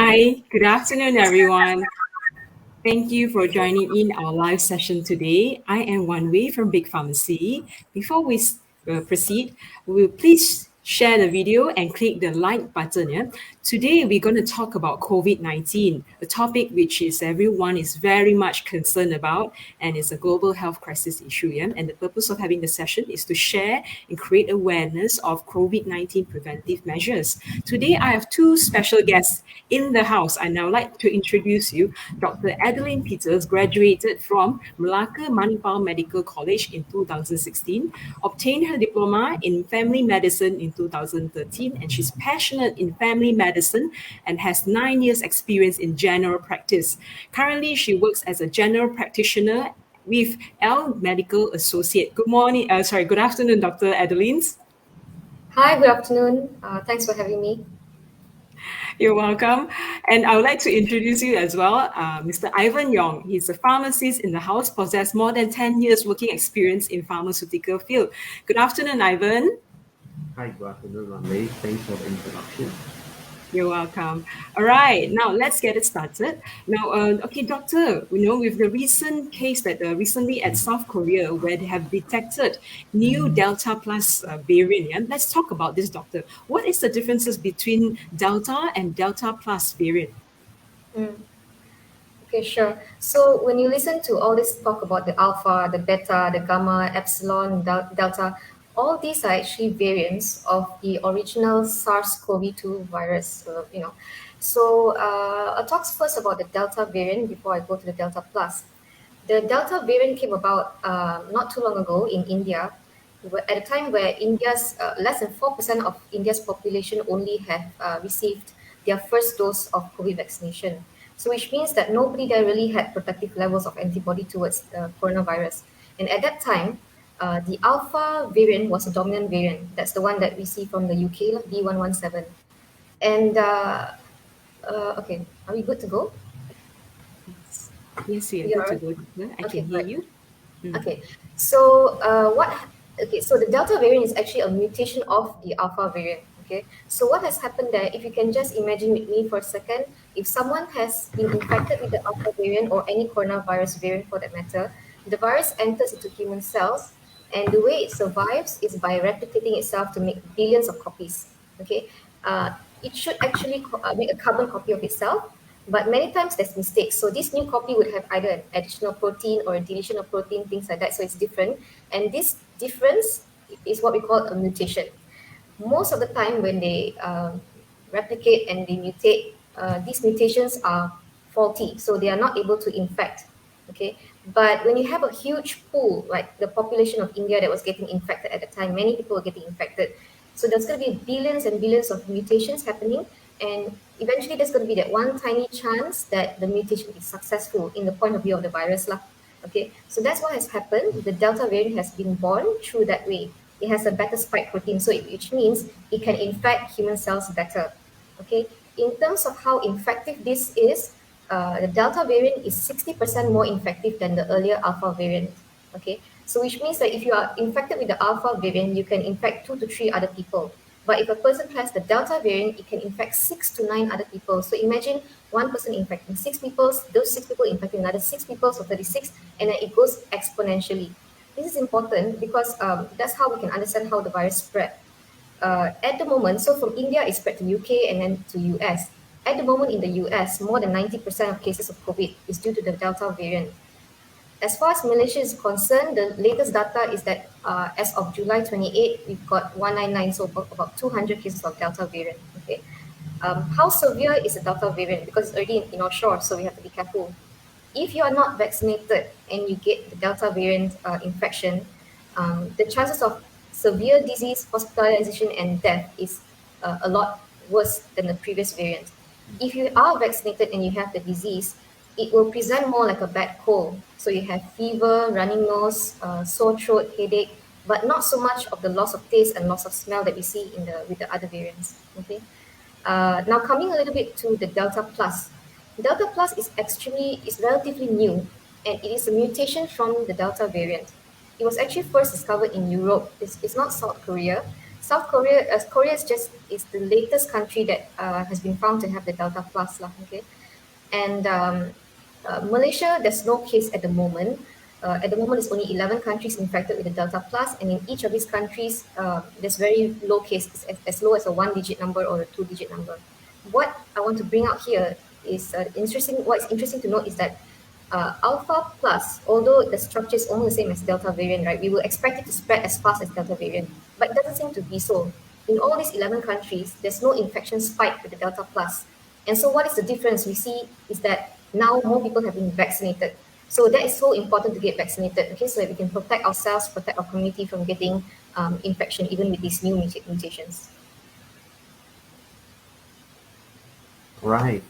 Hi, good afternoon, everyone. Thank you for joining in our live session today. I am Wan Wei from Big Pharmacy. Before we proceed, will please share the video and click the like button. Yeah? Today, we're going to talk about COVID-19, a topic which is everyone is very much concerned about, and it's a global health crisis issue. Yeah? And the purpose of having the session is to share and create awareness of COVID-19 preventive measures. Today, I have two special guests in the house. I now like to introduce you. Dr. Adeline Peters graduated from Malacca Manipal Medical College in 2016, obtained her diploma in family medicine in 2013, and she's passionate in family medicine and has 9 years experience in general practice. Currently, she works as a general practitioner with L Medical Associate. Good afternoon, Dr. Adeline. Hi, good afternoon. Thanks for having me. You're welcome. And I would like to introduce you as well, Mr. Ivan Yong. He's a pharmacist in the house, possessed more than 10 years working experience in pharmaceutical field. Good afternoon, Ivan. Hi, good afternoon, Ramley. Thanks for the introduction. You're welcome. All right, now let's get it started. Now, okay, doctor, with the recent case that recently at South Korea, where they have detected new Delta plus variant, yeah? Let's talk about this, doctor. What is the differences between Delta and Delta plus variant? Mm, okay, sure. So when you listen to all this talk about the alpha, the beta, the gamma, epsilon, delta, all these are actually variants of the original SARS-CoV-2 virus. I'll talk first about the delta variant before I go to the delta plus. The delta variant came about not too long ago in India, at a time where India's less than 4% of India's population only have received their first dose of COVID vaccination. So, which means that nobody there really had protective levels of antibody towards the coronavirus. And at that time, the alpha variant was a dominant variant. That's the one that we see from the UK, like B117. And okay, are we good to go? Yes, we are We good to are. go, doctor. I Okay, can hear right. you. Mm. Okay, so so the Delta variant is actually a mutation of the Alpha variant. Okay, so what has happened there? If you can just imagine with me for a second, if someone has been infected with the Alpha variant or any coronavirus variant for that matter, the virus enters into human cells, and the way it survives is by replicating itself to make billions of copies. Okay, it should actually make a carbon copy of itself, but many times there's mistakes. So this new copy would have either an additional protein or a deletion of protein, things like that. So it's different. And this difference is what we call a mutation. Most of the time when they replicate and they mutate, these mutations are faulty. So they are not able to infect. Okay. But when you have a huge pool, like the population of India that was getting infected at the time, many people were getting infected. So there's going to be billions and billions of mutations happening, and eventually there's going to be that one tiny chance that the mutation is successful in the point of view of the virus lah. Okay, so that's what has happened. The Delta variant has been born through that way. It has a better spike protein, which means it can infect human cells better. Okay, in terms of how effective this is, the Delta variant is 60% more effective than the earlier Alpha variant. Okay, so which means that if you are infected with the Alpha variant, you can infect 2 to 3 other people. But if a person has the Delta variant, it can infect 6 to 9 other people. So imagine one person infecting 6 people, those 6 people infecting another 6 people, so 36, and then it goes exponentially. This is important because that's how we can understand how the virus spread. At the moment, so from India, it spread to UK and then to US. At the moment in the US, more than 90% of cases of COVID is due to the Delta variant. As far as Malaysia is concerned, the latest data is that as of July 28, we've got 199, so about 200 cases of Delta variant. Okay, how severe is the Delta variant? Because it's already in our shore, so we have to be careful. If you are not vaccinated and you get the Delta variant infection, the chances of severe disease, hospitalization, and death is a lot worse than the previous variant. If you are vaccinated and you have the disease, it will present more like a bad cold. So you have fever, running nose, sore throat, headache, but not so much of the loss of taste and loss of smell that we see with the other variants. Okay. Now coming a little bit to the Delta Plus. Delta Plus is relatively new, and it is a mutation from the Delta variant. It was actually first discovered in Europe. It's not South Korea. South Korea, Korea is the latest country that has been found to have the Delta plus lah. Okay, and Malaysia, there's no case at the moment. At the moment, it's only 11 countries infected with the Delta plus, and in each of these countries, there's very low cases, as low as a one-digit number or a two-digit number. What I want to bring out here is interesting. What is interesting to note is that Alpha plus, although the structure is almost the same as Delta variant, right? We will expect it to spread as fast as Delta variant, but it doesn't seem to be so. In all these 11 countries, there's no infection spike with the Delta plus. And so what is the difference we see is that now more people have been vaccinated. So that is so important to get vaccinated, okay, so that we can protect ourselves, protect our community from getting infection, even with these new mutations. Right.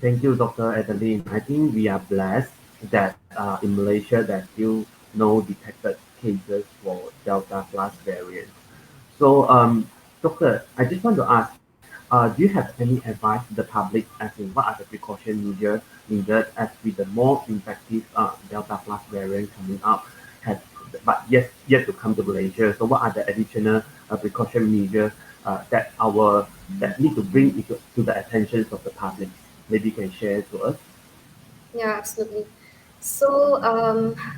Thank you, Dr. Adeline. I think we are blessed that in Malaysia there's still no detected cases for Delta plus variant. So, Doctor, I just want to ask, do you have any advice to the public as in what are the precaution measures needed as with the more infective Delta plus variant coming up, has, but yet to come to Malaysia? So, what are the additional precaution measures that need to bring into to the attention of the public? Maybe you can share to us. Yeah, absolutely. So,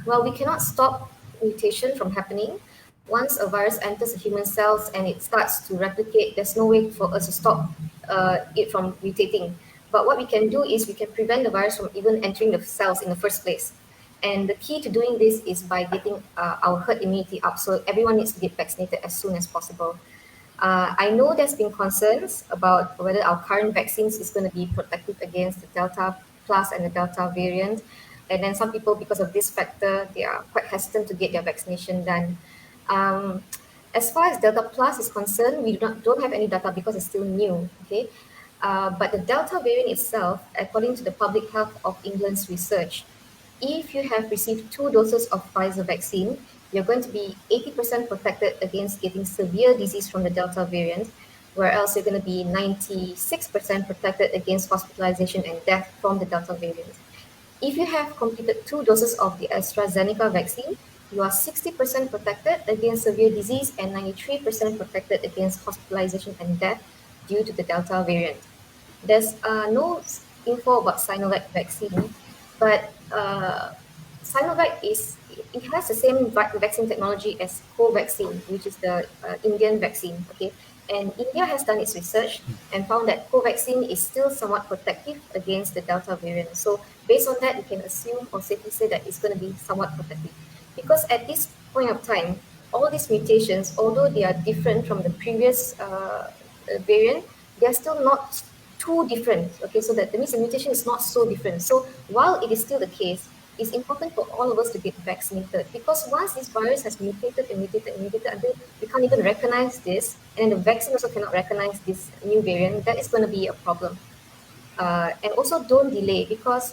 well, we cannot stop mutation from happening. Once a virus enters the human cells and it starts to replicate, there's no way for us to stop it from mutating. But what we can do is we can prevent the virus from even entering the cells in the first place. And the key to doing this is by getting our herd immunity up. So everyone needs to get vaccinated as soon as possible. I know there's been concerns about whether our current vaccines is going to be protective against the Delta plus and the Delta variant. And then some people, because of this factor, they are quite hesitant to get their vaccination done. Um, as far as Delta plus is concerned, we don't have any data because it's still new. Okay, but the Delta variant itself, according to the Public Health of England's research, if you have received 2 doses of Pfizer vaccine, you're going to be 80% protected against getting severe disease from the Delta variant, whereas you're going to be 96% protected against hospitalization and death from the Delta variant. If you have completed 2 doses of the AstraZeneca vaccine, you are 60% protected against severe disease and 93% protected against hospitalization and death due to the Delta variant. There's no info about Sinovac vaccine, but Sinovac it has the same vaccine technology as Covaxin, which is the Indian vaccine. Okay, and India has done its research and found that Covaxin is still somewhat protective against the Delta variant. So based on that, you can assume or safely say that it's going to be somewhat protective, because at this point of time, all these mutations, although they are different from the previous variant, they are still not too different. Okay, so that means the mutation is not so different. So while it is still the case, it's important for all of us to get vaccinated, because once this virus has mutated and mutated and mutated until we can't even recognize this, and the vaccine also cannot recognize this new variant, that is going to be a problem. And also don't delay, because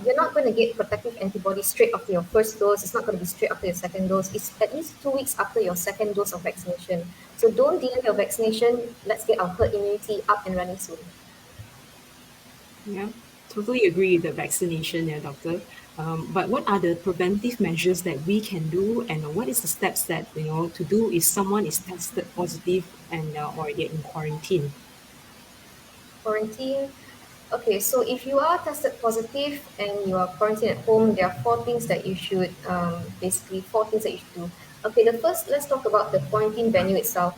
you're not going to get protective antibodies straight after your first dose. It's not going to be straight after your second dose. It's at least 2 weeks after your second dose of vaccination. So don't delay your vaccination. Let's get our herd immunity up and running soon. Yeah, totally agree with the vaccination, yeah, doctor. But what are the preventive measures that we can do, and what is the steps that to do if someone is tested positive and or they're in quarantine? Quarantine. Okay, so if you are tested positive and you are quarantined at home, there are four things that you should basically four things that you should do. Okay, the first, let's talk about the quarantine venue itself.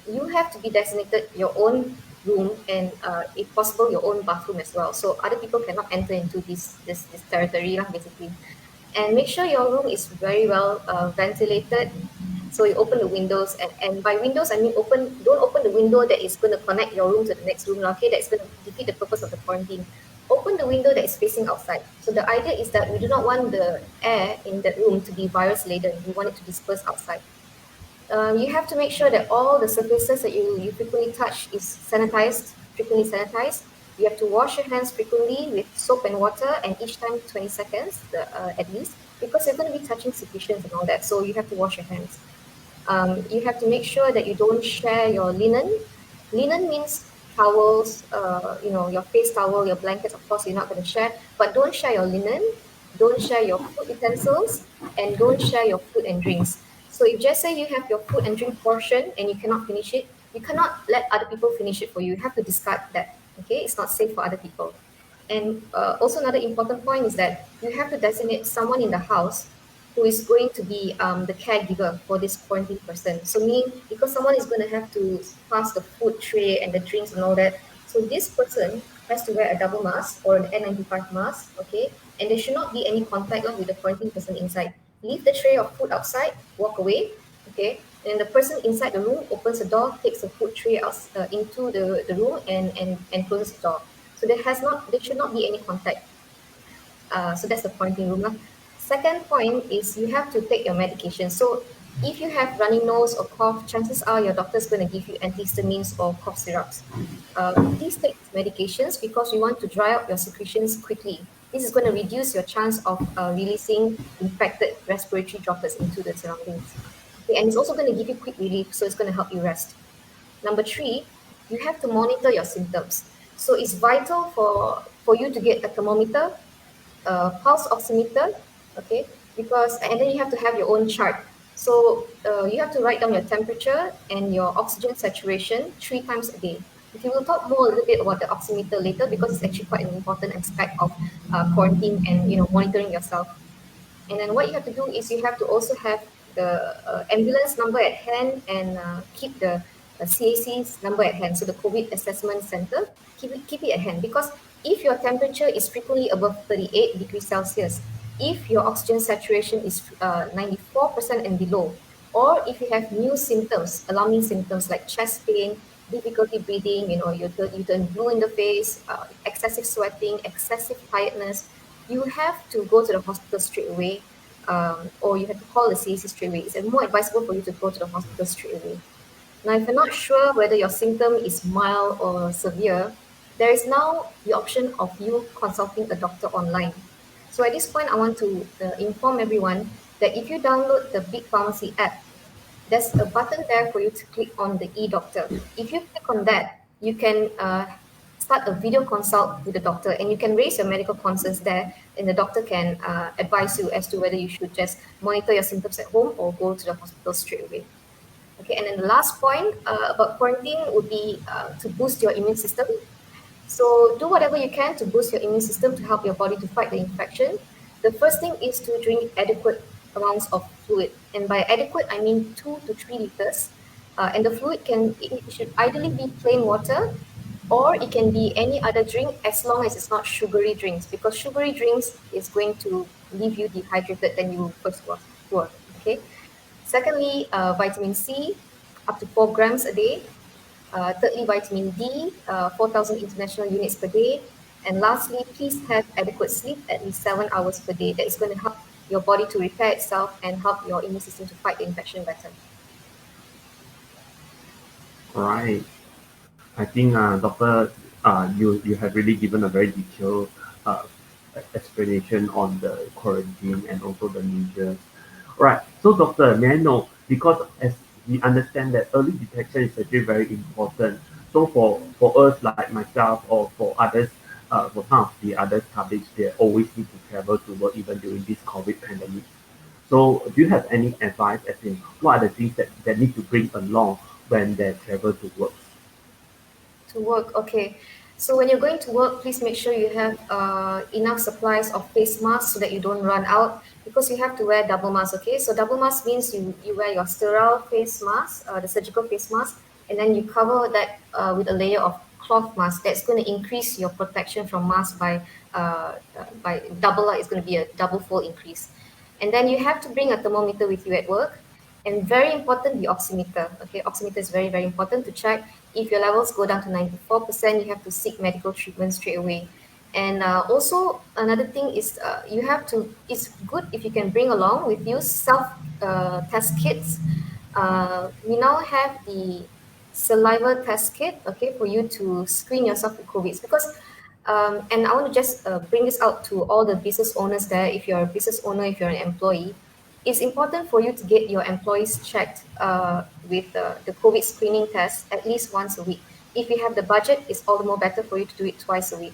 You have to be designated your own room and, if possible, your own bathroom as well. So other people cannot enter into this territory, lah, basically. And make sure your room is very well ventilated. So you open the windows, and by windows I mean don't open the window that is going to connect your room to the next room. Okay, that's going to defeat the purpose of the quarantine. Open the window that is facing outside. So the idea is that we do not want the air in that room to be virus laden. We want it to disperse outside. You have to make sure that all the surfaces that you frequently touch is sanitized, frequently sanitized. You have to wash your hands frequently with soap and water, and each time 20 seconds at least, because you're going to be touching secretions and all that. So you have to wash your hands. You have to make sure that you don't share your linen. Linen means towels, your face towel, your blankets, of course, you're not going to share, but don't share your linen, don't share your food utensils, and don't share your food and drinks. So if just say you have your food and drink portion and you cannot finish it, you cannot let other people finish it for you. You have to discard that. Okay, it's not safe for other people. And also another important point is that you have to designate someone in the house who is going to be the caregiver for this quarantine person. So meaning because someone is going to have to pass the food tray and the drinks and all that. So this person has to wear a double mask or an N95 mask, okay? And there should not be any contact with the quarantine person inside. Leave the tray of food outside, walk away, okay? And the person inside the room opens the door, takes the food tray out, into the room and closes the door. So there should not be any contact. So that's the quarantine room. Lah. Second point is you have to take your medication. So if you have runny nose or cough, chances are your doctor's going to give you antihistamines or cough syrups. Please take these medications because you want to dry out your secretions quickly. This is going to reduce your chance of releasing infected respiratory droplets into the surroundings. Okay, and it's also going to give you quick relief, so it's going to help you rest. Number three, you have to monitor your symptoms. So it's vital for you to get a thermometer, pulse oximeter, okay, because and then you have to have your own chart. So you have to write down your temperature and your oxygen saturation 3 times a day. Okay, we'll talk more a little bit about the oximeter later because it's actually quite an important aspect of quarantine and monitoring yourself. And then what you have to do is you have to also have the ambulance number at hand and keep the CAC's number at hand. So the COVID assessment center, keep it at hand because if your temperature is frequently above 38 degrees Celsius, if your oxygen saturation is 94% and below, or if you have new symptoms, alarming symptoms like chest pain, difficulty breathing, you turn blue in the face, excessive sweating, excessive tiredness, you have to go to the hospital straight away, or you have to call the CAC straight away. It's more advisable for you to go to the hospital straight away. Now, if you're not sure whether your symptom is mild or severe, there is now the option of you consulting a doctor online. So at this point, I want to inform everyone that if you download the Big Pharmacy app, there's a button there for you to click on the e-doctor. If you click on that, you can start a video consult with the doctor and you can raise your medical concerns there and the doctor can advise you as to whether you should just monitor your symptoms at home or go to the hospital straight away. Okay, and then the last point about quarantine would be to boost your immune system. So do whatever you can to boost your immune system to help your body to fight the infection. The first thing is to drink adequate amounts of fluid. And by adequate, I mean 2 to 3 liters. And the fluid it should ideally be plain water or it can be any other drink as long as it's not sugary drinks because sugary drinks is going to leave you dehydrated than you first were. Okay. Secondly, vitamin C, up to 4 grams a day. Thirdly, vitamin D, 4,000 international units per day. And lastly, please have adequate sleep, at least 7 hours per day. That is going to help your body to repair itself and help your immune system to fight the infection better. Right. I think, Doctor, you have really given a very detailed uh, explanation on the quarantine and also the measures. Right. So, Doctor, may I know, because as we understand that early detection is actually very important. So, for us like myself or for others, for some of the other colleagues, they always need to travel to work even during this COVID pandemic. So, do you have any advice as in what are the things that need to bring along when they travel to work? To work, okay. So when you're going to work, please make sure you have enough supplies of face masks so that you don't run out because you have to wear double mask, okay? So double mask means you wear your sterile face mask, the surgical face mask, and then you cover that with a layer of cloth mask. That's going to increase your protection from mask by double. It's going to be a double fold increase. And then you have to bring a thermometer with you at work. And very important, the oximeter. Okay, oximeter is very, very important to check. If your levels go down to 94%, you have to seek medical treatment straight away. And also another thing is it's good if you can bring along with you self test kits. We now have the saliva test kit, okay, for you to screen yourself for COVID. Because, and I want to just bring this out to all the business owners there. If you're a business owner, if you're an employee, it's important for you to get your employees checked with the COVID screening test at least once a week. If you have the budget, it's all the more better for you to do it twice a week.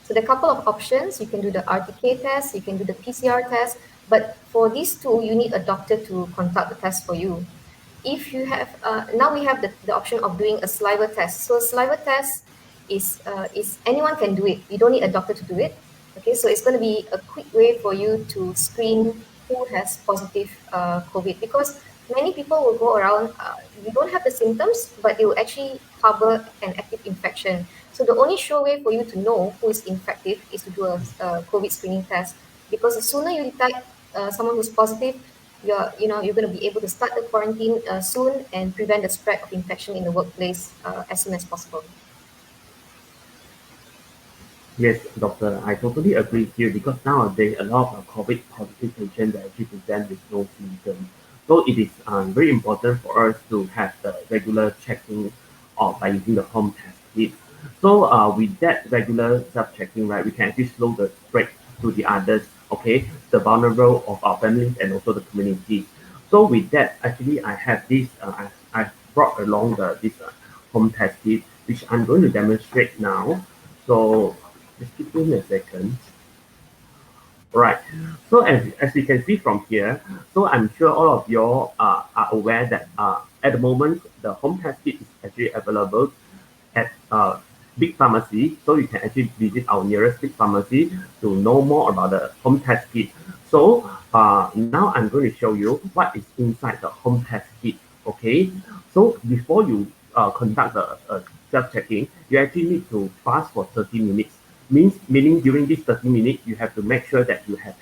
So there are a couple of options. You can do the RTK test, you can do the PCR test, But for these two, you need a doctor to conduct the test for you. If you have now we have the option of doing a saliva test. So saliva test is anyone can do it. You don't need a doctor to do it. Okay, so it's going to be a quick way for you to screen who has positive COVID, because many people will go around, you don't have the symptoms, but they will actually harbor an active infection. So the only sure way for you to know who is infective is to do a COVID screening test, because the sooner you detect someone who's positive, you're going to be able to start the quarantine soon and prevent the spread of infection in the workplace as soon as possible. Yes, doctor, I totally agree with you because nowadays a lot of COVID positive patients that actually present with no symptoms. So it is very important for us to have the regular checking of by using the home test kit. So with that regular self-checking, right, we can actually slow the spread to the others, okay, the vulnerable of our families and also the community. So with that, actually, I have this, I brought along this home test kit, which I'm going to demonstrate now. So just give me a second. Right. So as you can see from here, so I'm sure all of you are aware that at the moment the home test kit is actually available at big pharmacy. So you can actually visit our nearest big pharmacy to know more about the home test kit. So now I'm going to show you what is inside the home test kit. Okay. So before you conduct the self-checking, you actually need to fast for 30 minutes. Meaning during this 30 minutes, you have to make sure that you haven't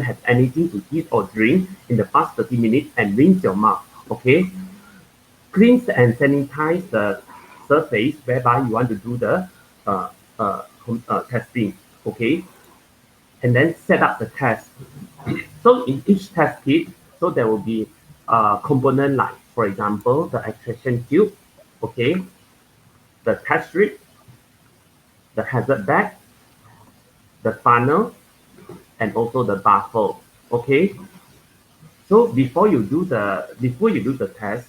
had anything to eat or drink in the past 30 minutes and rinse your mouth. Okay. Cleanse and sanitize the surface whereby you want to do the testing. Okay. And then set up the test. So in each test kit, so there will be a component like, for example, the extraction tube, okay, the test strip, the hazard bag, the funnel, and also the baffle. Okay. So before you do the test,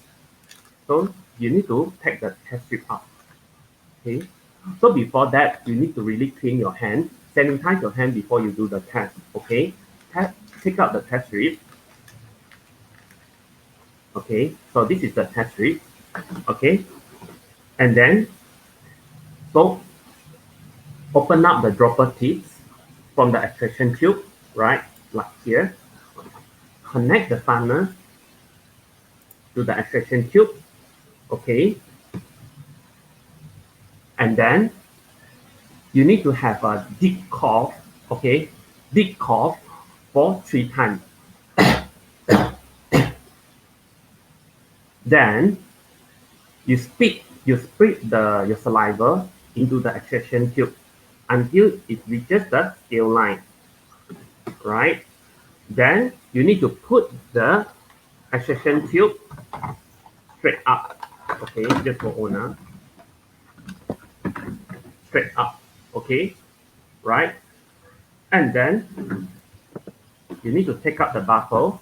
so you need to take the test strip out. Okay. So before that, you need to really clean your hand, sanitize your hand before you do the test. Okay. Take out the test strip. Okay. So this is the test strip. Okay. And then so open up the dropper tips from the extraction tube, right? Like here. Connect the funnel to the extraction tube. Okay. And then you need to have a deep cough. Okay. Deep cough for 3 times. Then you spit your saliva into the extraction tube until it reaches the scale line. Right? Then you need to put the extraction tube straight up. Okay, just for owner. Straight up. Okay, right? And then you need to take out the baffle.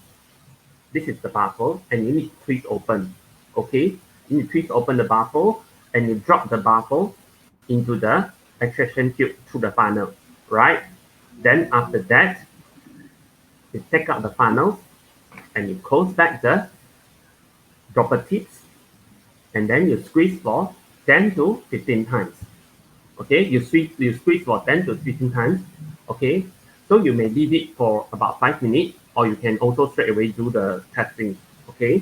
This is the baffle, and you need to twist open. Okay, you need to twist open the baffle, and you drop the baffle into the extraction tube through the funnel. Right? Then after that, you take out the funnel, and you close back the dropper tips, and then you squeeze for 10 to 15 times. Okay, you squeeze for 10 to 15 times. Okay, so you may leave it for about 5 minutes, or you can also straight away do the testing. Okay,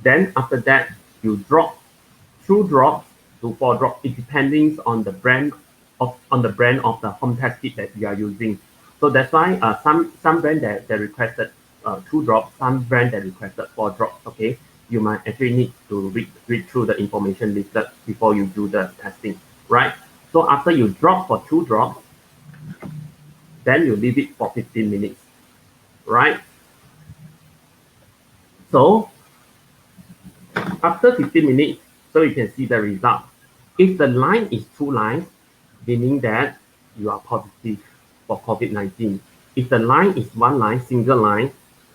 then after that, you drop 2 drops to 4 drops. It depends on the brand of the home test kit that you are using. So that's why some brand that requested 2 drops, some brand that requested 4 drops. Okay, you might actually need to read through the information listed before you do the testing, right? So after you drop for 2 drops, then you leave it for 15 minutes, right? So after 15 minutes, so you can see the result. If the line is 2 lines, meaning that you are positive for COVID-19. If the line is 1 line, single line,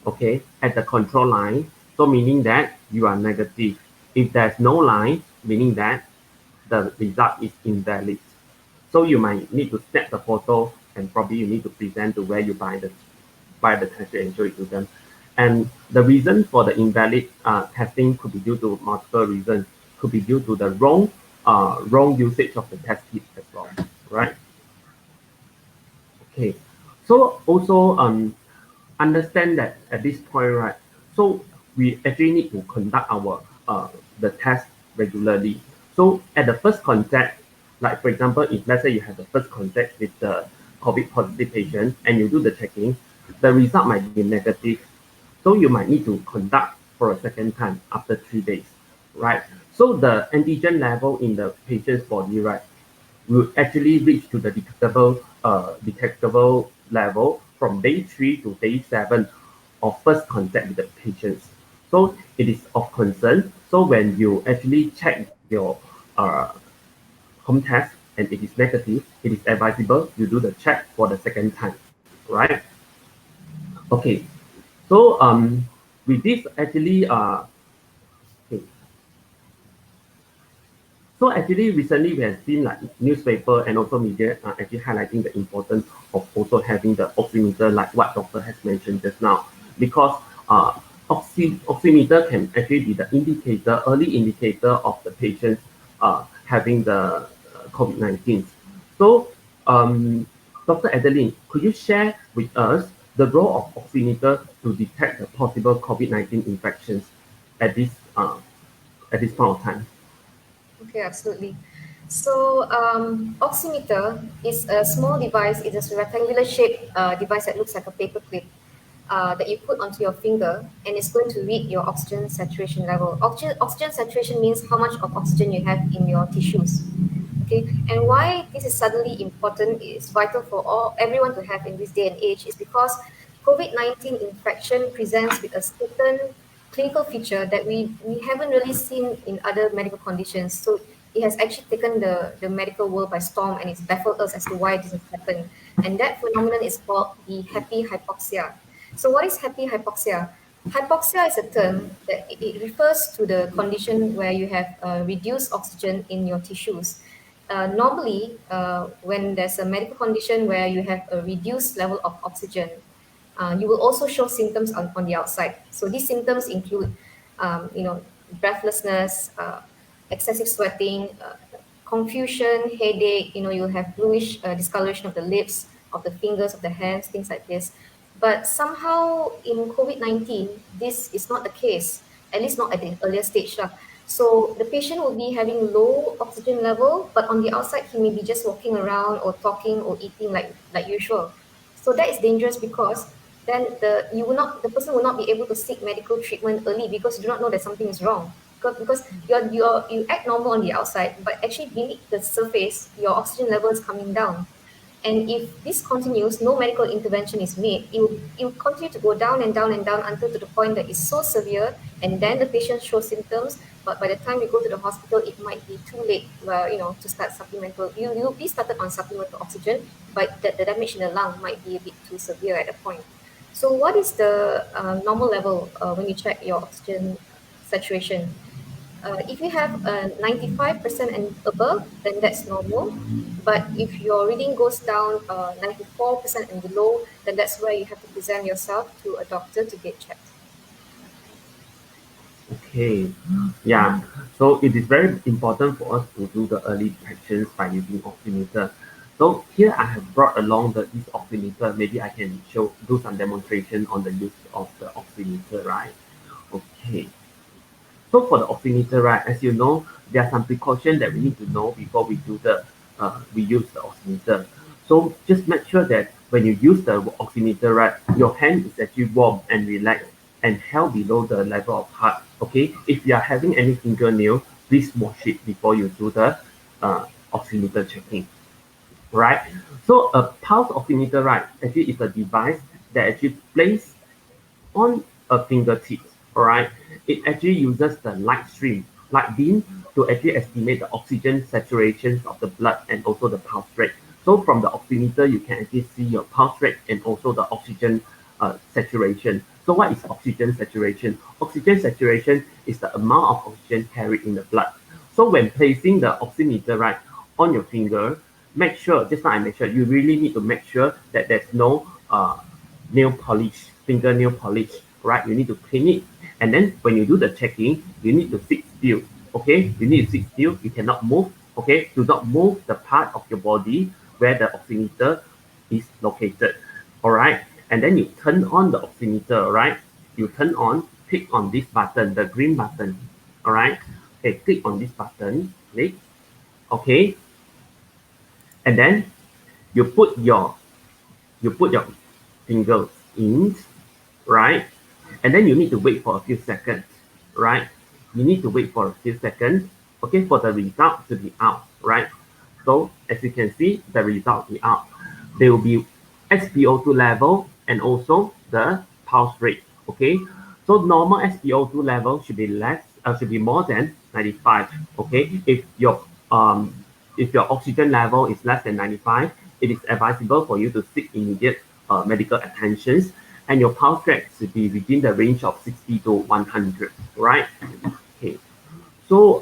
okay, at the control line, so meaning that you are negative. If there's no line, meaning that the result is invalid. So you might need to snap the photo and probably you need to present to where you buy the by the tertiary and show it to them. And the reason for the invalid testing could be due to multiple reasons. Could be due to the wrong usage of the test kit as well, right? Okay. So also understand that at this point, right? So we actually need to conduct our the test regularly. So at the first contact, like for example, if let's say you have the first contact with the COVID positive patient and you do the checking, the result might be negative. So you might need to conduct for a second time after 3 days, right? So the antigen level in the patient's body, right, will actually reach to the detectable level from day 3 to day 7 of first contact with the patients. So it is of concern. So when you actually check your uh, home test and it is negative, it is advisable you do the check for the second time, right? Okay. So with this actually okay, so actually, recently we have seen like newspaper and also media actually highlighting the importance of also having the oximeter, like what doctor has mentioned just now, because oximeter can actually be the indicator, early indicator of the patient having the COVID-19. So, Dr. Adeline, could you share with us the role of oximeter to detect the possible COVID-19 infections at this uh, at this point of time? Okay, absolutely. So, oximeter is a small device. It's a rectangular shaped device that looks like a paper clip that you put onto your finger, and it's going to read your oxygen saturation level. Oxygen saturation means how much of oxygen you have in your tissues. Okay, and why this is suddenly important, is vital for everyone to have in this day and age, is because COVID-19 infection presents with a certain clinical feature that we haven't really seen in other medical conditions. So it has actually taken the medical world by storm, and it's baffled us as to why this has happened. And that phenomenon is called the happy hypoxia. So what is happy hypoxia? Hypoxia is a term that it refers to the condition where you have reduced oxygen in your tissues. Normally, when there's a medical condition where you have a reduced level of oxygen, you will also show symptoms on the outside. So these symptoms include, breathlessness, excessive sweating, confusion, headache. You'll have bluish discoloration of the lips, of the fingers, of the hands, things like this. But somehow in COVID-19, this is not the case, at least not at the earlier stage. So the patient will be having low oxygen level, but on the outside, he may be just walking around or talking or eating like usual. So that is dangerous, because then the person will not be able to seek medical treatment early, because you do not know that something is wrong. Because you act normal on the outside, but actually beneath the surface, your oxygen level is coming down. And if this continues, no medical intervention is made, it will continue to go down and down and down until to the point that it's so severe, and then the patient shows symptoms. But by the time you go to the hospital, it might be too late, to start supplemental. You'll be started on supplemental oxygen, but the damage in the lung might be a bit too severe at that point. So, what is the normal level when you check your oxygen saturation? If you have 95% and above, then that's normal. But if your reading goes down 94% and below, then that's where you have to present yourself to a doctor to get checked. Okay, yeah. So it is very important for us to do the early detections by using oximeter. So here I have brought along this oximeter. Maybe I can do some demonstration on the use of the oximeter, right? Okay. So for the oximeter, right, as you know, there are some precautions that we need to know before we use the oximeter. So just make sure that when you use the oximeter, right, your hand is actually warm and relaxed and held below the level of heart. Okay, if you are having any fingernail, please wash it before you do the oximeter checking. Right. So a pulse oximeter, right, actually is a device that actually plays on a fingertip, all right, it actually uses the light beam, to actually estimate the oxygen saturation of the blood and also the pulse rate. So from the oximeter, you can actually see your pulse rate and also the oxygen saturation. So what is oxygen saturation? Oxygen saturation is the amount of oxygen carried in the blood. So when placing the oximeter, right, on your finger, make sure, just like I make sure, you really need to make sure that there's no nail polish, fingernail polish, right? You need to clean it. And then when you do the checking, you need to sit still, okay? You need to sit still. You cannot move, okay? Do not move the part of your body where the oximeter is located, all right? And then you turn on the oximeter, all right? You turn on, click on this button, the green button, all right? Okay, click on this button, click, okay? And then you put your fingers in, right? And then you need to wait for a few seconds, right? You need to wait for a few seconds, okay, for the result to be out, right? So as you can see, the result is out. There will be SpO2 level and also the pulse rate, okay? So normal SpO2 level should be should be more than 95, okay? If your oxygen level is less than 95, it is advisable for you to seek immediate medical attention, and your pulse rate should be within the range of 60 to 100, right? Okay. So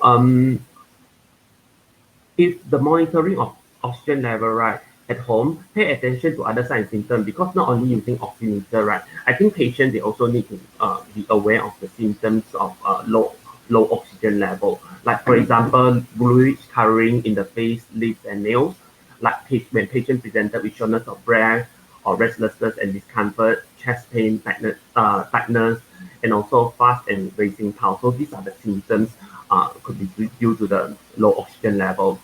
if the monitoring of oxygen level, right, at home, pay attention to other signs and symptoms, because not only using oximeter, right, I think patients, they also need to be aware of the symptoms of low oxygen level. Like for example, bluish coloring in the face, lips, and nails. Like when patient presented with shortness of breath or restlessness and discomfort, chest pain, tightness, and also fast and racing pulse. So these are the symptoms could be due to the low oxygen level.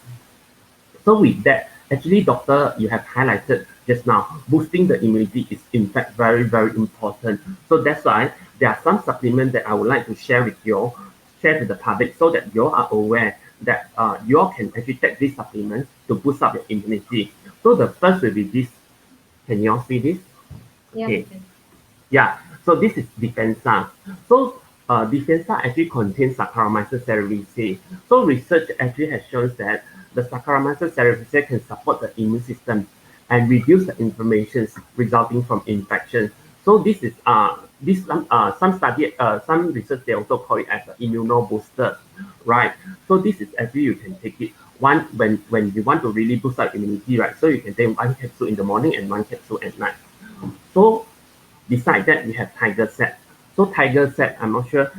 So with that, actually, doctor, you have highlighted just now, boosting the immunity is in fact very, very important. So that's why there are some supplements that I would like to share with you, share to the public, so that you are aware that you all can actually take these supplements to boost up your immunity. So the first will be this. Can you all see this? Yeah, we Okay. can. Yeah, so this is Defensa. So Defensa actually contains Saccharomyces cerevisiae. So research actually has shown that the Saccharomyces cerevisiae can support the immune system and reduce the inflammation resulting from infection. So this is some study, some research, they also call it as an immunobooster, right? So this is actually, you can take it one when you want to really boost up immunity, right? So you can take one capsule in the morning and one capsule at night. So beside that, we have tiger set. So tiger set, I'm not sure.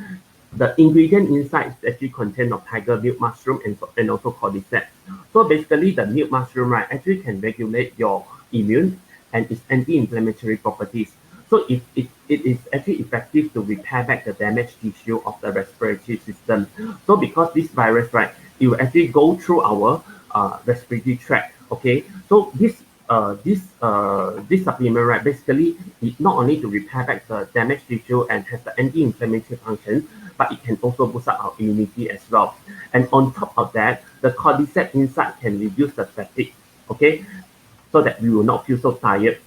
The ingredient inside is actually content of tiger milk mushroom and also cordyceps. So basically, the milk mushroom, right, actually can regulate your immune and its anti-inflammatory properties. So it is actually effective to repair back the damaged tissue of the respiratory system. So because this virus, right, it will actually go through our respiratory tract. Okay, so this supplement, right, basically it not only to repair back the damaged tissue and has the anti-inflammatory function, but it can also boost up our immunity as well. And on top of that, the cordyceps inside can reduce the fatigue, okay, so that we will not feel so tired.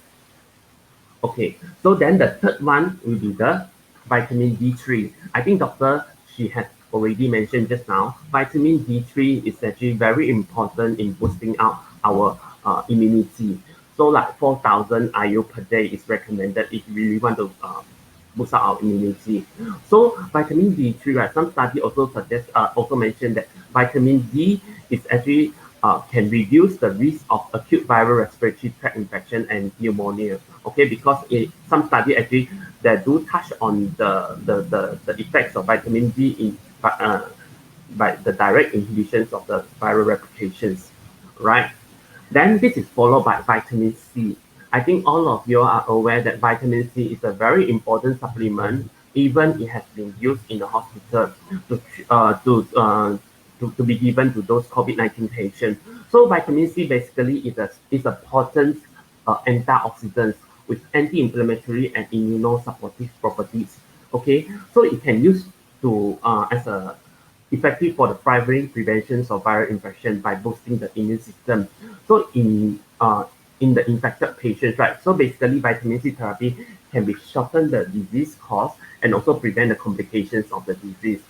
Okay, so then the third one will be the vitamin D3. I think doctor, she has already mentioned just now, vitamin D3 is actually very important in boosting out our immunity. So like 4,000 IU per day is recommended if you really want to boost up our immunity. So vitamin D3, right? Some study also suggest, also mentioned that vitamin D is actually can reduce the risk of acute viral respiratory tract infection and pneumonia. Okay, because some study actually that do touch on the effects of vitamin D in by the direct inhibitions of the viral replications, right? Then this is followed by vitamin C. I think all of you are aware that vitamin C is a very important supplement. Even it has been used in the hospital to to be given to those COVID-19 patients. So vitamin C basically is a potent antioxidant with anti-inflammatory and immunosuppressive properties. Okay, so it can use to as a effective for the primary prevention of viral infection by boosting the immune system. So in the infected patients, right? So basically, vitamin C therapy can be shorten the disease course and also prevent the complications of the disease.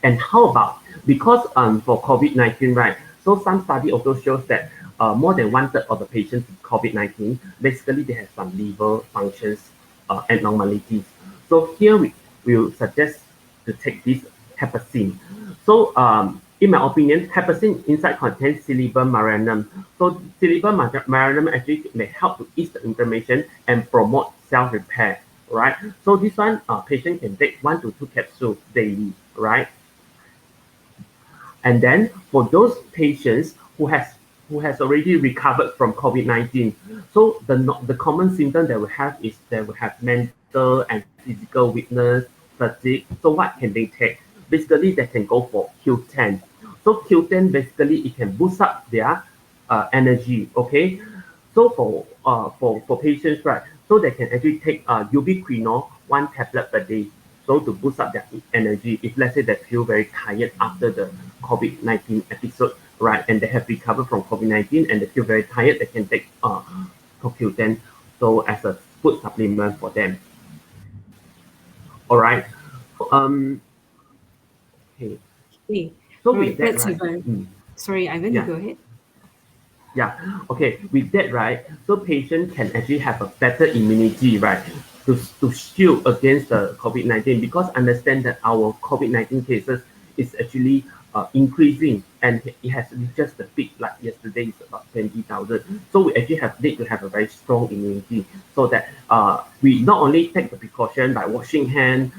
And how about because for COVID-19, right? So some study also shows that more than one third of the patients with COVID-19 basically they have some liver functions abnormalities. So here we will suggest to take this hepacin. So in my opinion, hepacin inside contains silybum marinum. So silybum marinum actually may help to ease the inflammation and promote cell repair, right? So this one, patient can take 1 to 2 capsules daily, right? And then for those patients who has already recovered from COVID-19, so the common symptom they will have is they will have mental and physical weakness, fatigue. So what can they take? Basically, they can go for Q10. So Q10 basically it can boost up their energy. Okay, so for patients, right? So they can actually take ubiquinol 1 tablet per day. So to boost up their energy, if let's say they feel very tired after the COVID-19 episode, right, and they have recovered from COVID-19 and they feel very tired, they can take CoQ10 so as a food supplement for them. All right. So okay. Okay. So All with right. that, That's right? Ivan. Mm, Sorry, Ivan, you yeah. go ahead. Yeah, okay. With that, right, so patient can actually have a better immunity, right, to shield against the COVID-19 because understand that our COVID-19 cases is actually increasing and it has reached just the peak like yesterday is about 20,000. So we actually need to have a very strong immunity so that we not only take the precaution by washing hand,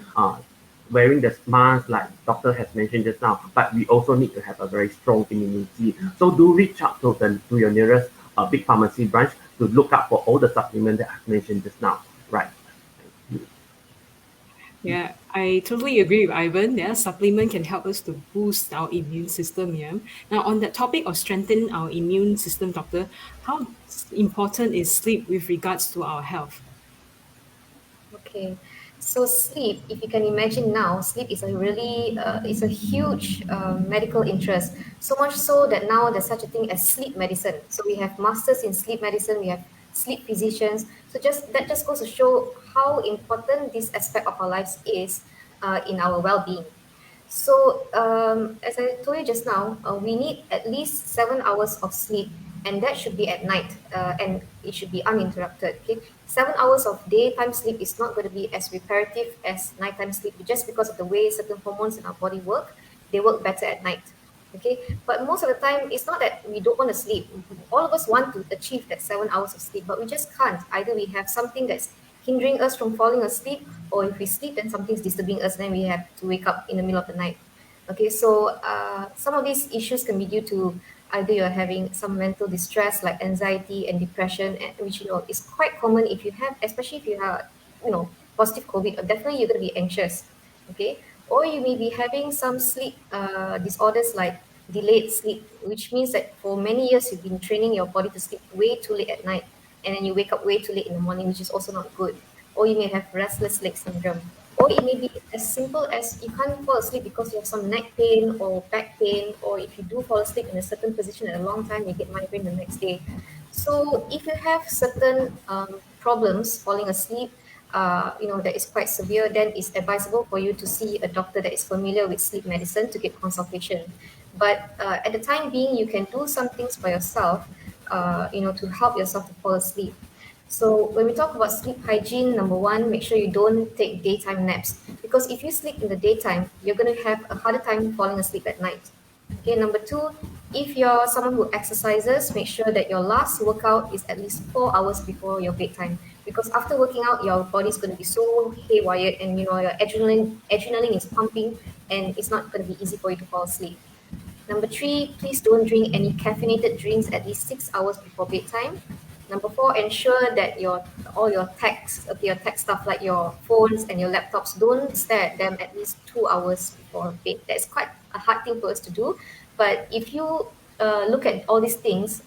wearing the mask like doctor has mentioned just now, but we also need to have a very strong immunity. So do reach out to your nearest big pharmacy branch to look up for all the supplements that I've mentioned just now. Right. Yeah, I totally agree with Ivan. Yeah, supplement can help us to boost our immune system. Yeah. Now, on that topic of strengthening our immune system, doctor, how important is sleep with regards to our health? Okay, so sleep, if you can imagine now, sleep is a really, it's a huge medical interest. So much so that now there's such a thing as sleep medicine. So we have masters in sleep medicine, we have sleep physicians. So just that just goes to show how important this aspect of our lives is in our well-being. So, as I told you just now, we need at least 7 hours of sleep, and that should be at night, and it should be uninterrupted. Okay, 7 hours of daytime sleep is not going to be as reparative as nighttime sleep, just because of the way certain hormones in our body work. They work better at night. Okay, but most of the time, it's not that we don't want to sleep. All of us want to achieve that 7 hours of sleep, but we just can't. Either we have something that's hindering us from falling asleep, or if we sleep, then something's disturbing us, then we have to wake up in the middle of the night. Okay, so some of these issues can be due to either you're having some mental distress like anxiety and depression, which is quite common if you have, especially if you have positive COVID. Definitely you're going to be anxious. Okay, or you may be having some sleep disorders like delayed sleep, which means that for many years you've been training your body to sleep way too late at night, and then you wake up way too late in the morning, which is also not good. Or you may have restless leg syndrome. Or it may be as simple as you can't fall asleep because you have some neck pain or back pain, or if you do fall asleep in a certain position at a long time, you get migraine the next day. So if you have certain problems falling asleep, that is quite severe, then it's advisable for you to see a doctor that is familiar with sleep medicine to get consultation. But at the time being, you can do some things by yourself, to help yourself to fall asleep. So when we talk about sleep hygiene, number one, make sure you don't take daytime naps, because if you sleep in the daytime, you're going to have a harder time falling asleep at night. Okay, number two, if you're someone who exercises, make sure that your last workout is at least 4 hours before your bedtime. Because after working out, your body's going to be so haywired, and your adrenaline is pumping, and it's not going to be easy for you to fall asleep. Number three, please don't drink any caffeinated drinks at least 6 hours before bedtime. Number four, ensure that all your your tech stuff like your phones and your laptops, don't stare at them at least 2 hours before bed. That's quite a hard thing for us to do. But if you look at all these things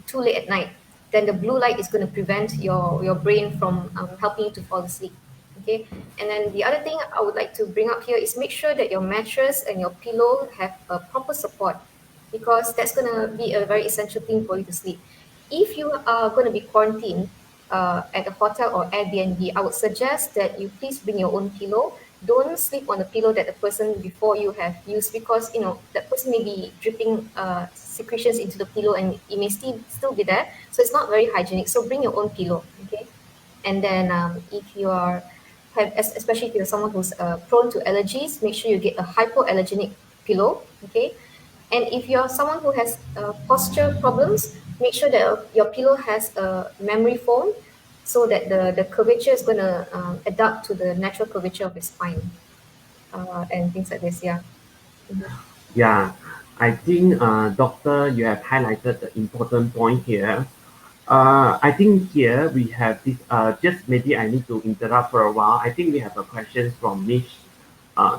too late at night, then the blue light is going to prevent your brain from helping you to fall asleep. Okay, and then the other thing I would like to bring up here is make sure that your mattress and your pillow have a proper support, because that's going to be a very essential thing for you to sleep. If you are going to be quarantined at a hotel or Airbnb, I would suggest that you please bring your own pillow. Don't sleep on the pillow that the person before you have used, because that person may be dripping secretions into the pillow, and it may still be there. So it's not very hygienic. So bring your own pillow, okay? And then if you are especially if you're someone who's prone to allergies, make sure you get a hypoallergenic pillow, okay? And if you're someone who has posture problems, make sure that your pillow has a memory foam so that the curvature is going to adapt to the natural curvature of your spine and things like this. Yeah. Mhm. Yeah, I think, doctor, you have highlighted the important point here. I think here we have this. Just maybe I need to interrupt for a while. I think we have a question from Miss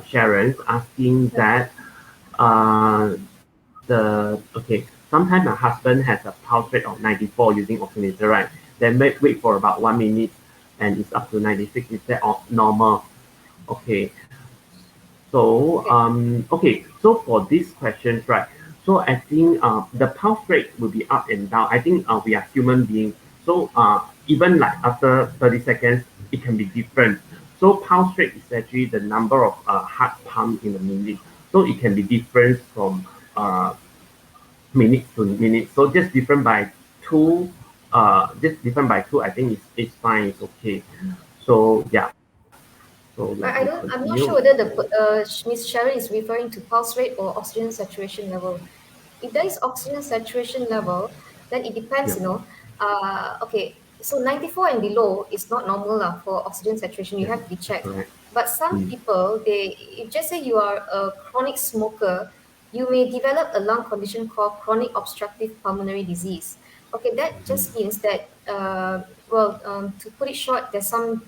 Sharon asking that sometimes my husband has a pulse rate of 94 using oximeter, right? Then wait for about 1 minute and it's up to 96. Is that normal? Okay. So, Okay. so for these questions, right? So I think the pulse rate will be up and down. I think we are human beings. So even like after 30 seconds, it can be different. So pulse rate is actually the number of heart pump in a minute. So it can be different from uh, minute to minute. So two, just different by two, I think it's fine, it's okay. So yeah, so let me I'm continue. not sure whether Miss Sharon is referring to pulse rate or oxygen saturation level. If there is oxygen saturation level, then it depends, Yeah, okay, so 94 and below is not normal for oxygen saturation. You yeah, have to be checked. correct. But some Mm, people, if just say you are a chronic smoker, you may develop a lung condition called chronic obstructive pulmonary disease. Okay, that just means that, to put it short, there's some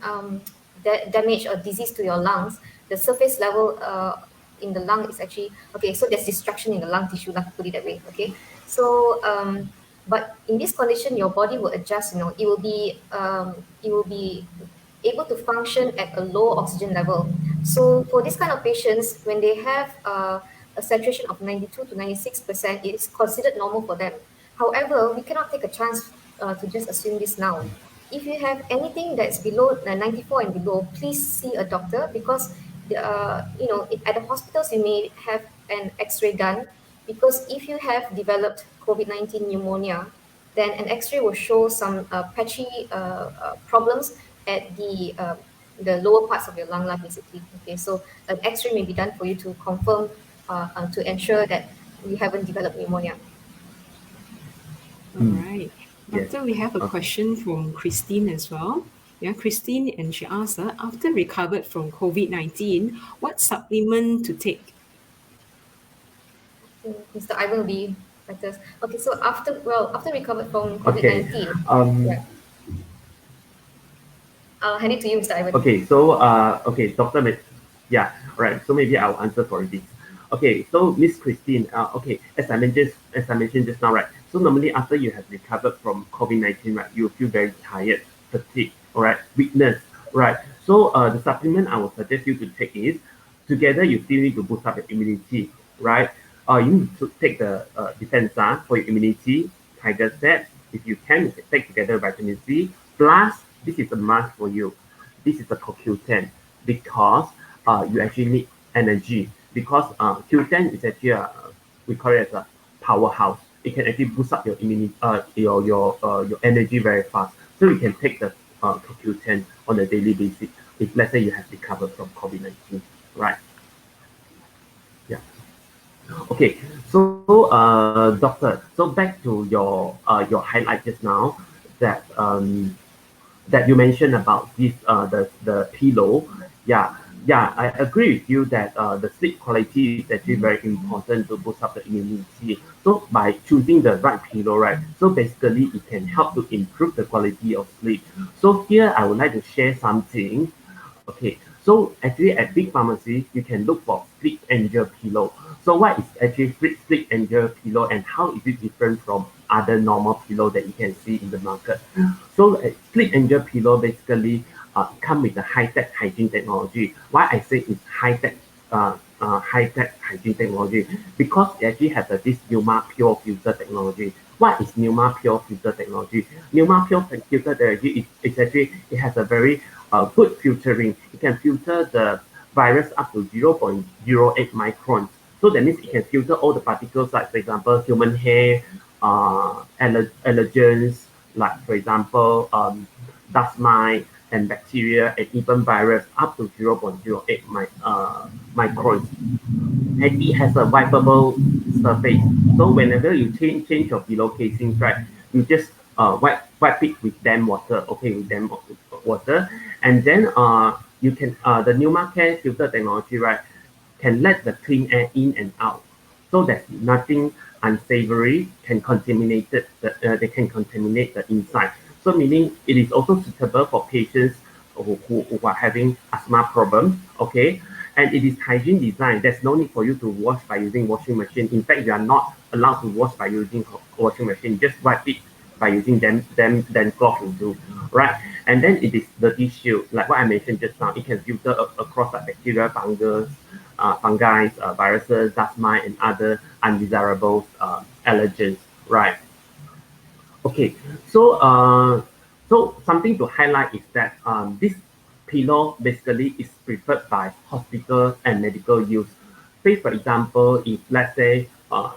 damage or disease to your lungs. The surface level in the lung is actually okay. So there's destruction in the lung tissue, lah, put it that way. Okay, so but in this condition, your body will adjust. It will be able to function at a low oxygen level. So for this kind of patients, when they have a saturation of 92 to 96%, it is considered normal for them. However, we cannot take a chance to just assume this now. If you have anything that's below 94 and below, please see a doctor because at the hospitals you may have an X-ray done because if you have developed COVID-19 pneumonia, then an X-ray will show some patchy problems at the lower parts of your lung, lah, basically. Okay, so an X-ray may be done for you to confirm to ensure that you haven't developed pneumonia. All mm, right. yes. Doctor, we have a Okay. question from Christine as well. Yeah, Christine, and she asks, after recovered from COVID-19, what supplement to take? Mr. Ivan will be better. Okay, so after recovered from Okay. COVID-19, Um, yeah, I'll hand it to you, Mr. Ivan. okay. So, Doctor, yeah. Right. So maybe I'll answer for this. Okay. So, Miss Christine. Okay. As I mentioned just now, right. So normally after you have recovered from COVID-19, right, you feel very tired, fatigue, all right, weakness, right. So, the supplement I would suggest you to take is together you still need to boost up your immunity, right? You need to take the Defensa for your immunity, Tiger Set. If you can, you can take together vitamin C. Plus, this is a must for you. This is a CoQ10 because you actually need energy. Because Q10 is actually we call it as a powerhouse. It can actually boost up your immunity, your energy very fast. So you can take the CoQ10 on a daily basis. If let's say you have recovered from COVID-19, right? Yeah. Okay, so doctor, so back to your highlight just now that that you mentioned about this the pillow. Yeah, yeah, I agree with you that the sleep quality is actually very important to boost up the immunity. So by choosing the right pillow, right, so basically it can help to improve the quality of sleep. So here I would like to share something. Okay, so actually at big pharmacy, you can look for Sleep Angel pillow. So what is actually Sleep Angel pillow and how is it different from other normal pillow that you can see in the market? So Sleep Angel pillow basically come with a high-tech hygiene technology. Why I say it's high-tech hygiene technology? Because it actually has this Numa Pure Filter technology. What is Numa Pure Filter technology? Numa Pure Filter technology is actually, it has a very good filtering. It can filter the virus up to 0.08 microns. So that means it can filter all the particles, like for example, human hair, allergens, like for example, dust mite and bacteria and even virus up to 0.08 microns. and it has a wipeable surface. So whenever you change your pillow casings, right, you just wipe it with damp water, okay, with damp water, and then you can the Pneumacare filter technology, right, can let the clean air in and out, so that nothing unsavory can contaminate they can contaminate the inside. So meaning it is also suitable for patients who are having asthma problems, okay? And it is hygiene design. There's no need for you to wash by using washing machine. In fact, you are not allowed to wash by using washing machine. Just wipe it by using them cloth will do, right? And then it is dirty shield, like what I mentioned just now. It can filter across like bacteria, fungi, viruses, dust mite, and other undesirable allergens, right? Okay, so so something to highlight is that this pillow basically is preferred by hospital and medical use. Say for example, if let's say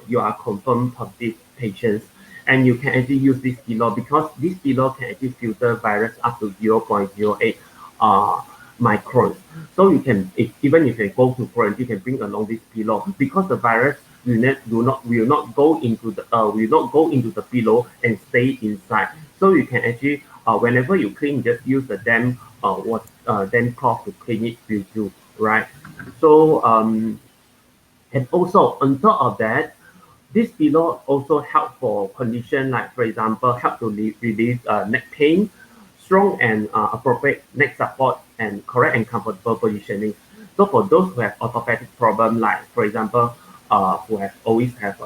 you are confirmed positive patients, and you can actually use this pillow because this pillow can actually filter virus up to 0.08 uh, microns. So you can, even if you go to quarantine, you can bring along this pillow because the virus will not go into the pillow and stay inside. So you can actually whenever you clean, just use the damp cloth to clean it with you, right? So and also on top of that, this pillow also help for condition like, for example, help to relieve neck pain, strong and appropriate neck support, and correct and comfortable positioning. So for those who have orthopedic problem, like for example, who have always have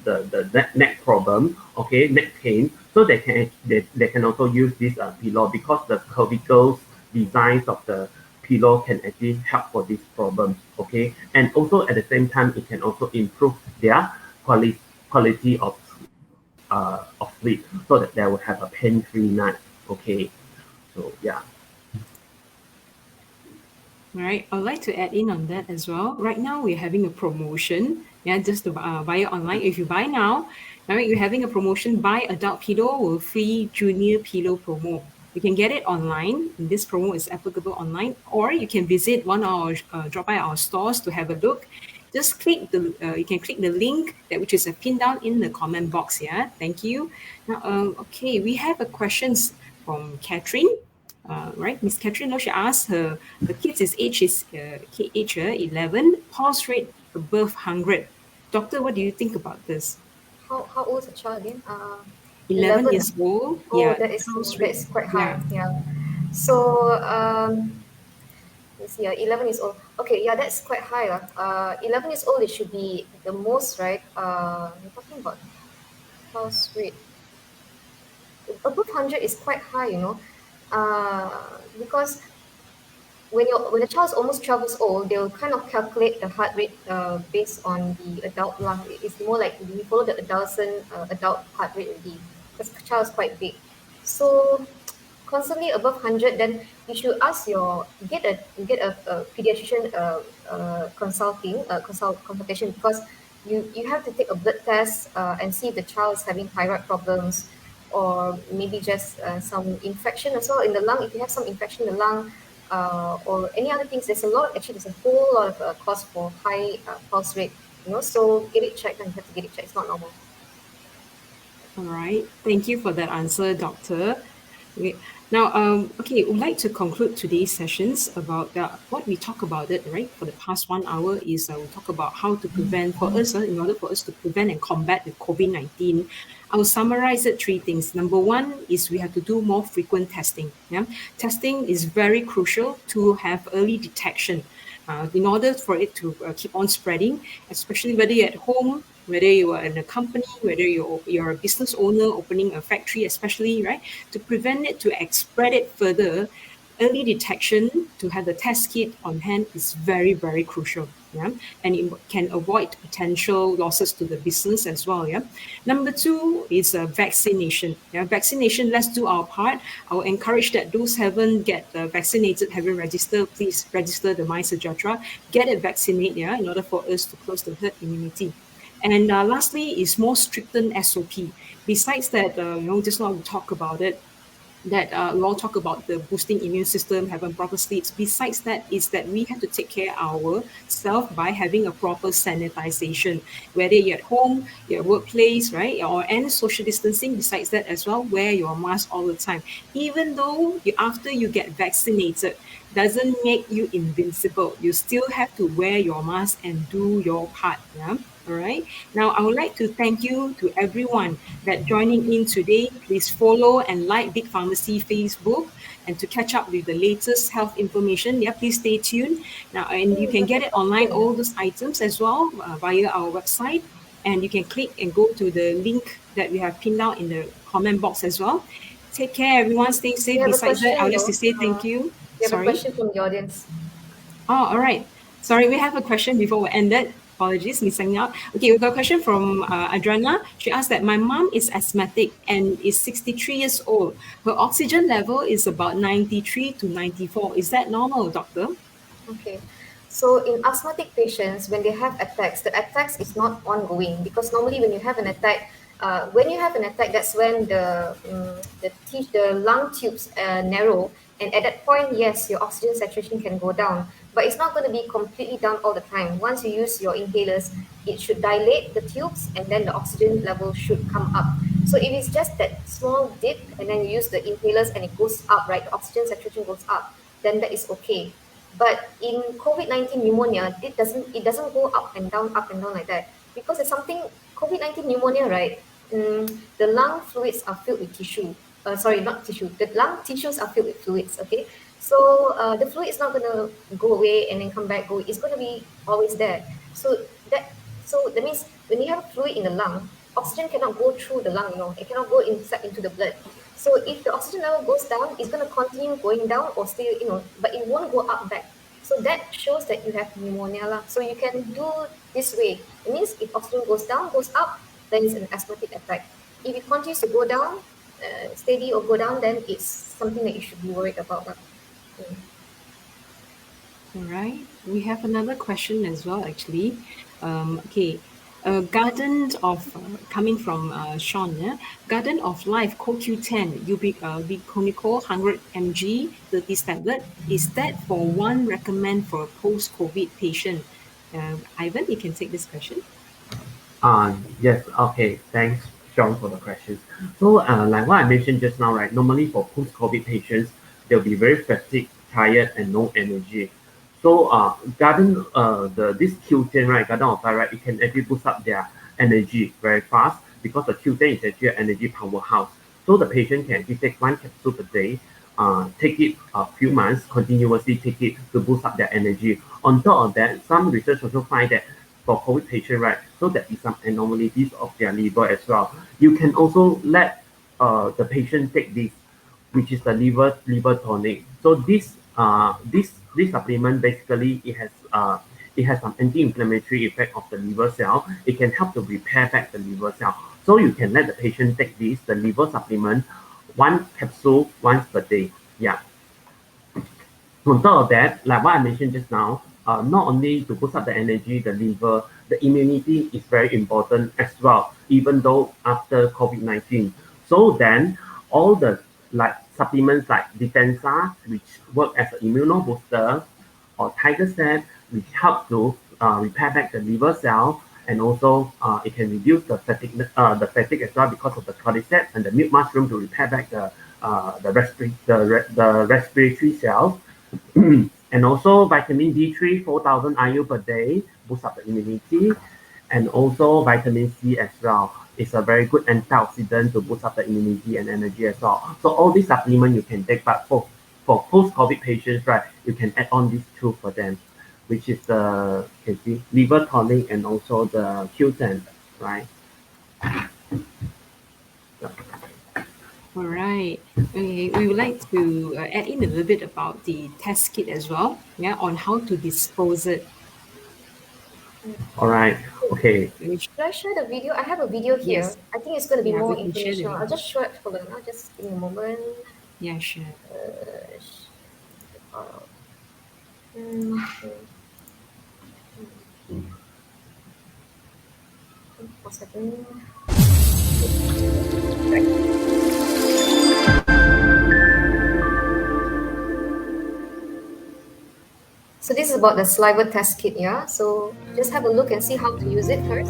the neck problem, okay, neck pain, so they can also use this pillow because the curvicles designs of the pillow can actually help for this problem, okay, and also at the same time it can also improve their quality of sleep, so that they will have a pain-free night, okay. So yeah. Right, I'd like to add in on that as well. Right now, we're having a promotion. Yeah, just to buy it online. If you buy now, all right, we're having a promotion: buy adult pillow with free junior pillow promo. You can get it online. And this promo is applicable online, or you can visit one of our drop by our stores to have a look. Just click the you can click the link that which is pinned down in the comment box. Yeah, thank you. Now, okay, we have a questions from Catherine. Right, Miss Catherine, she asked her kids' age is 11, pulse rate above 100. Doctor, what do you think about this? How old is the child again? 11 11. years old, Oh, yeah, pulse that rate, is quite high. yeah. Yeah. So let's see. 11 years old. Okay, yeah, that's quite high. 11 years old, it should be the most, right? We're talking about pulse rate. Above 100 is quite high, because when the child's almost 12 years old, they'll kind of calculate the heart rate based on the adult lung. It's more like we follow the adult heart rate already because the child is quite big. So constantly above 100, then you should ask get a pediatrician consultation, because you have to take a blood test and see if the child is having thyroid problems, or maybe just some infection as well in the lung. If you have some infection in the lung, or any other things, there's a whole lot of cause for high pulse rate. So get it checked, and you have to get it checked. It's not normal. All right. Thank you for that answer, Doctor. Okay. Now, okay, we'd like to conclude today's sessions about what we talk about it, right? For the past 1 hour is we talk about how to prevent, for us, in order for us to prevent and combat the COVID-19. I will summarize it three things. Number one is we have to do more frequent testing. Yeah, testing is very crucial to have early detection. In order for it to keep on spreading, especially whether you're at home, whether you are in a company, whether you're a business owner opening a factory, especially, right? To prevent it to spread it further, early detection to have the test kit on hand is very, very crucial. Yeah, and it can avoid potential losses to the business as well. Yeah. Number two is vaccination. Yeah, vaccination. Let's do our part. I will encourage that those haven't get vaccinated, haven't registered, please register the My Sejahtera. Get it vaccinated. Yeah, in order for us to close the herd immunity. And lastly is more strictened SOP. Besides that, just now we talk about it, that we all talk about the boosting immune system, having proper sleeps. Besides that, is that we have to take care ourselves by having a proper sanitization, whether you're at home, your workplace, right, or any social distancing. Besides that as well, wear your mask all the time. Even though after you get vaccinated, doesn't make you invincible. You still have to wear your mask and do your part. Yeah. All right. Now, I would like to thank you to everyone that joining in today. Please follow and like Big Pharmacy Facebook, and to catch up with the latest health information. Yeah, please stay tuned. Now, and Hey, you we can have a get it online, question. all those items as well via our website. And you can click and go to the link that we have pinned out in the comment box as well. Take care, everyone. Stay We safe. have a Besides that, I question would like to though. say thank you. We have a Sorry. question from the audience. Oh, all right. Sorry, we have a question before we ended. Apologies, missing out. Okay, we got a question from Adriana. She asked that my mom is asthmatic and is 63 years old. Her oxygen level is about 93 to 94. Is that normal, doctor? Okay. So in asthmatic patients, when they have attacks, the attacks is not ongoing because normally when you have an attack, that's when the lung tubes narrow, and at that point, yes, your oxygen saturation can go down, but it's not going to be completely down all the time. Once you use your inhalers, it should dilate the tubes, and then the oxygen level should come up. So if it's just that small dip, and then you use the inhalers and it goes up, right? The oxygen saturation goes up, then that is okay. But in COVID-19 pneumonia, it doesn't go up and down like that because it's something COVID-19 pneumonia, right? The lung fluids are filled with tissue. Sorry, not tissue. The lung tissues are filled with fluids. Okay, so the fluid is not gonna go away and then come back. It's gonna be always there. So that means when you have fluid in the lung, oxygen cannot go through the lung. It cannot go inside into the blood. So if the oxygen level goes down, it's going to continue going down or still, but it won't go up back. So that shows that you have pneumonia lah. So you can do this way. It means if oxygen goes down, goes up, then it's an asthmatic attack. If it continues to go down, steady or go down, then it's something that you should be worried about lah. All right. We have another question as well, actually. Okay. Garden of coming from Sean, yeah? Garden of Life CoQ10 Ubiconico 100 mg 30 tablet. Is that for one recommend for a post-COVID patient? Ivan, you can take this question. Yes, okay. Thanks, Sean, for the questions. So, like what I mentioned just now, right? Normally for post-COVID patients, they'll be very fatigued, tired, and no energy. So, this Q10, right, Garden of Fire, right, it can actually boost up their energy very fast because the Q10 is actually an energy powerhouse. So the patient can actually take one capsule per day, take it a few months, continuously take it to boost up their energy. On top of that, some research also find that for COVID patient, right, so there is some abnormalities of their liver as well. You can also let the patient take this, which is the liver tonic. So this supplement basically it has some anti-inflammatory effect of the liver cell. It can help to repair back the liver cell. So you can let the patient take this, the liver supplement, one capsule once per day. Yeah. On top of that, like what I mentioned just now, not only to boost up the energy, the liver, the immunity is very important as well, even though after COVID-19. So then all the like supplements like Defensa, which work as an immunobooster, or Tiger Set, which help to repair back the liver cell, and also it can reduce the fatigue as well because of the cordyceps and the milk mushroom to repair back the respiratory cells. And also vitamin D3, 4,000 IU per day, boosts up the immunity. And also vitamin C as well. It's a very good antioxidant to boost up the immunity and energy as well. So all these supplements you can take, but for post-COVID patients, right, you can add on these two for them, which is the liver tonic and also the Q10, right? All right. Okay, we would like to add in a little bit about the test kit as well, yeah, on how to dispose it. All right. Okay. Should I share the video? I have a video here. Yes. I think it's going to be Yeah, more we can share the informational. I'll video. just show it. Hold on. I'll just give me a moment. Yeah, sure. Mm, One second. Right. this is about the saliva test kit, yeah? So just have a look and see how to use it first.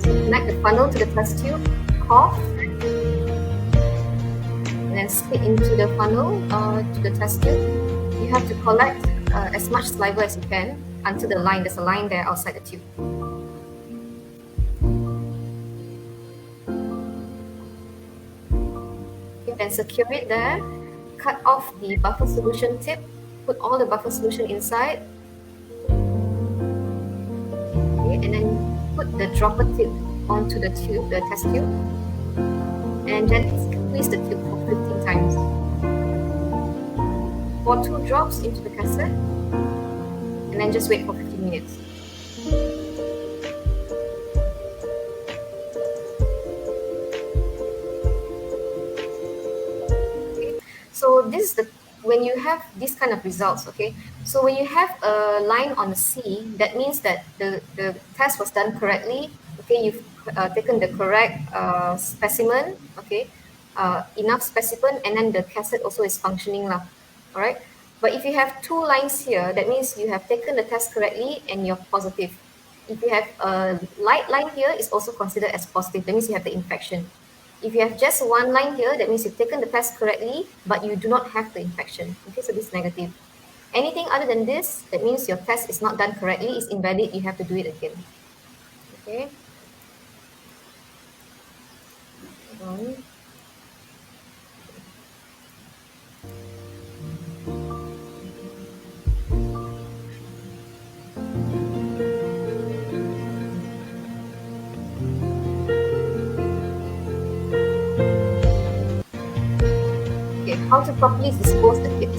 So connect the funnel to the test tube, cough, and then spit into the funnel to the test tube. You have to collect as much saliva as you can until the line. There's a line there outside the tube. Okay, then secure it there. Cut off the buffer solution tip. Put all the buffer solution inside. Okay, and then put the dropper tip onto the tube, the test tube, and gently squeeze the tube for 15 times. Pour 2 drops into the cassette, and then just wait for 15 minutes. Okay. So this is the when you have this kind of results, okay? So when you have a line on the C, that means that the test was done correctly, okay? You've taken the correct specimen, okay? Enough specimen, and then the cassette also is functioning lah, all right? But if you have 2 lines here, that means you have taken the test correctly and you're positive. If you have a light line here, it's also considered as positive. That means you have the infection. If you have just 1 line here, that means you've taken the test correctly, but you do not have the infection. Okay, so this is negative. Anything other than this, that means your test is not done correctly, it's invalid, you have to do it again. Okay. Hold on. Okay, how to properly dispose the kit.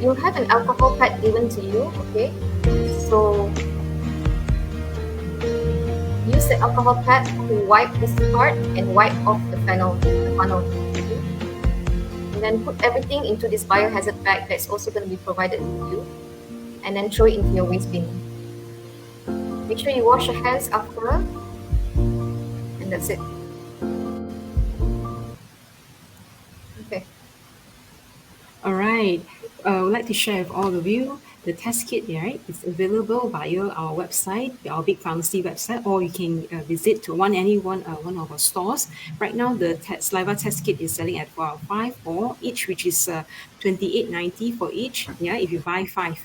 You'll have an alcohol pad given to you, okay? So use the alcohol pad to wipe this part and wipe off the funnel. Okay? And then put everything into this biohazard bag that's also going to be provided to you, and then throw it into your waste bin. Make sure you wash your hands after, and that's it. Okay. All right. I would like to share with all of you the test kit, right? It's available via our website, our Big Pharmacy website, or you can visit to one of our stores. Right now, the saliva test kit is selling at 5 or each, which is $28.90 for each. Yeah, if you buy 5.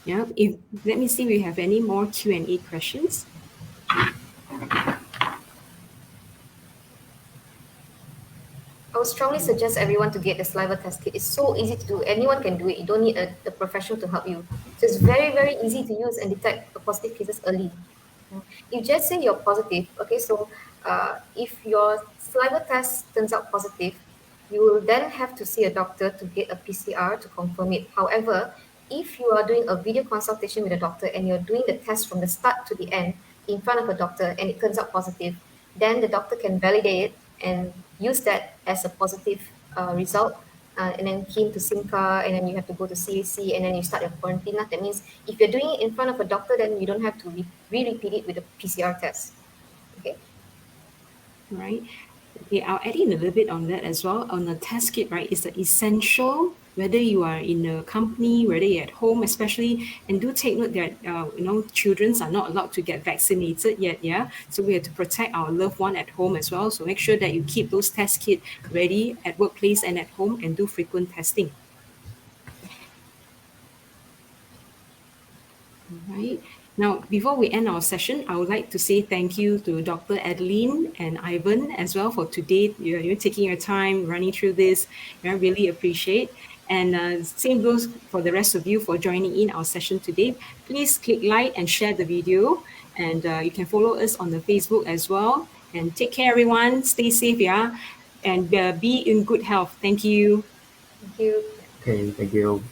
Yeah. Let me see if we have any more Q&A questions. I would strongly suggest everyone to get the saliva test kit. It's so easy to do. Anyone can do it. You don't need a professional to help you. So it's very, very easy to use and detect the positive cases early. You just say you're positive. Okay, so if your saliva test turns out positive, you will then have to see a doctor to get a PCR to confirm it. However, if you are doing a video consultation with a doctor and you're doing the test from the start to the end in front of a doctor and it turns out positive, then the doctor can validate it and use that as a positive result, and then key to SIMCA, and then you have to go to CAC, and then you start your quarantine. That means if you're doing it in front of a doctor, then you don't have to re-repeat it with a PCR test. Okay. Right. Okay, I'll add in a little bit on that as well. On the test kit, right, it's essential whether you are in a company, whether you're at home, especially, and do take note that children are not allowed to get vaccinated yet. Yeah, so we have to protect our loved one at home as well. So make sure that you keep those test kits ready at workplace and at home, and do frequent testing. All right. Now, before we end our session, I would like to say thank you to Dr. Adeline and Ivan as well for today. You're taking your time running through this. I really appreciate. And same goes for the rest of you for joining in our session today. Please click like and share the video. And you can follow us on the Facebook as well. And take care, everyone. Stay safe, yeah. And be in good health. Thank you. Thank you. Okay, thank you.